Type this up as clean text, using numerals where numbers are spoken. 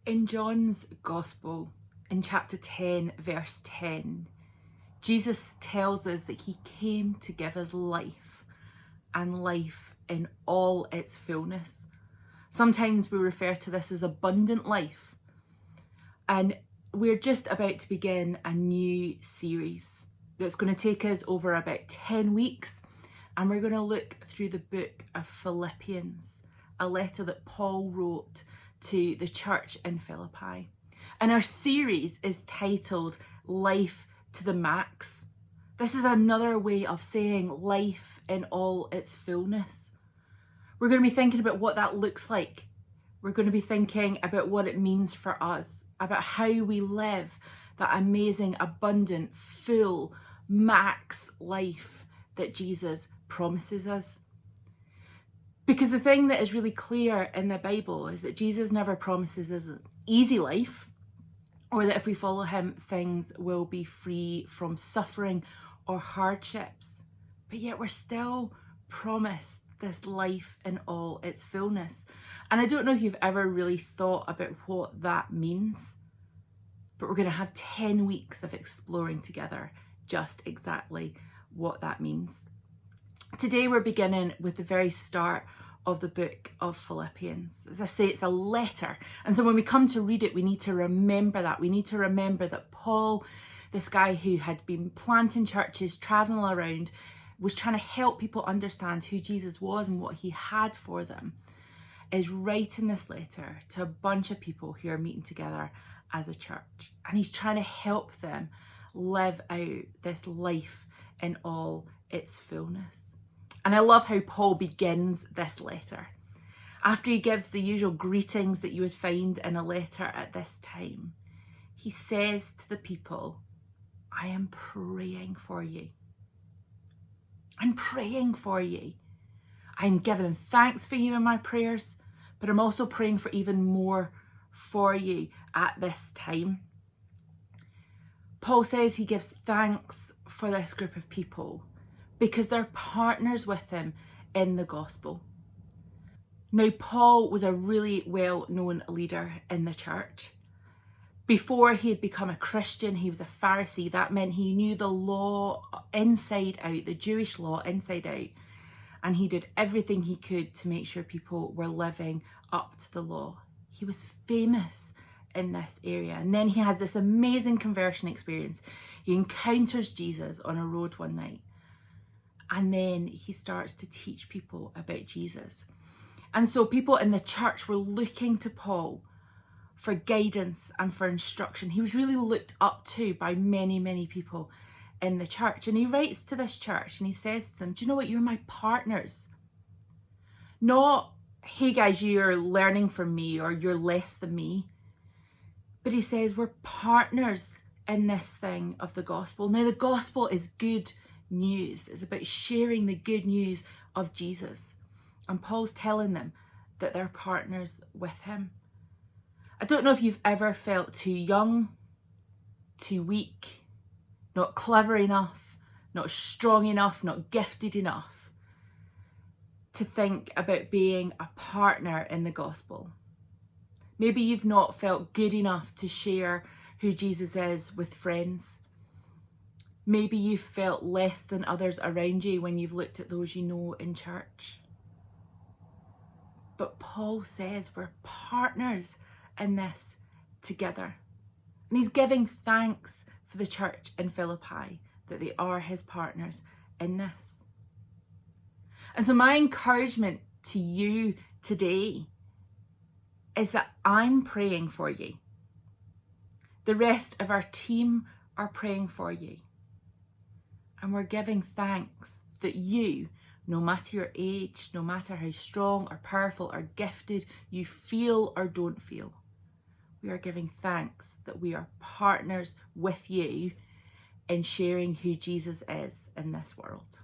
In John's Gospel, in chapter 10, verse 10, Jesus tells us that he came to give us life, and life in all its fullness. Sometimes we refer to this as abundant life. And we're just about to begin a new series that's going to take us over about 10 weeks. And we're going to look through the book of Philippians, a letter that Paul wrote to the church in Philippi. And our series is titled Life to the Max. This is another way of saying life in all its fullness. We're going to be thinking about what that looks like. We're going to be thinking about what it means for us, about how we live that amazing, abundant, full, max life that Jesus promises us. Because the thing that is really clear in the Bible is that Jesus never promises us an easy life, or that if we follow him, things will be free from suffering or hardships. But yet we're still promised this life in all its fullness. And I don't know if you've ever really thought about what that means, but we're going to have 10 weeks of exploring together just exactly what that means. Today we're beginning with the very start of the book of Philippians. As I say, it's a letter. And so when we come to read it, we need to remember that. We need to remember that Paul, this guy who had been planting churches, traveling around, was trying to help people understand who Jesus was and what he had for them, is writing this letter to a bunch of people who are meeting together as a church. And he's trying to help them live out this life in all its fullness. And I love how Paul begins this letter. After he gives the usual greetings that you would find in a letter at this time, he says to the people, I am praying for you. I'm praying for you. I'm giving thanks for you in my prayers, but I'm also praying for even more for you at this time. Paul says he gives thanks for this group of people because they're partners with him in the gospel. Now, Paul was a really well-known leader in the church. Before he had become a Christian, he was a Pharisee. That meant he knew the law inside out, the Jewish law inside out. And he did everything he could to make sure people were living up to the law. He was famous in this area. And then he has this amazing conversion experience. He encounters Jesus on a road one night. And then he starts to teach people about Jesus. And so people in the church were looking to Paul for guidance and for instruction. He was really looked up to by many, many people in the church. And he writes to this church and he says to them, do you know what? You're my partners. Not, hey guys, you're learning from me or you're less than me. But he says we're partners in this thing of the gospel. Now the gospel is good news. It's about sharing the good news of Jesus. And Paul's telling them that they're partners with him. I don't know if you've ever felt too young, too weak, not clever enough, not strong enough, not gifted enough to think about being a partner in the gospel. Maybe you've not felt good enough to share who Jesus is with friends. Maybe you've felt less than others around you when you've looked at those you know in church. But Paul says we're partners in this together. And he's giving thanks for the church in Philippi, that they are his partners in this. And so my encouragement to you today is that I'm praying for you. The rest of our team are praying for you. And we're giving thanks that you, no matter your age, no matter how strong or powerful or gifted you feel or don't feel, we are giving thanks that we are partners with you in sharing who Jesus is in this world.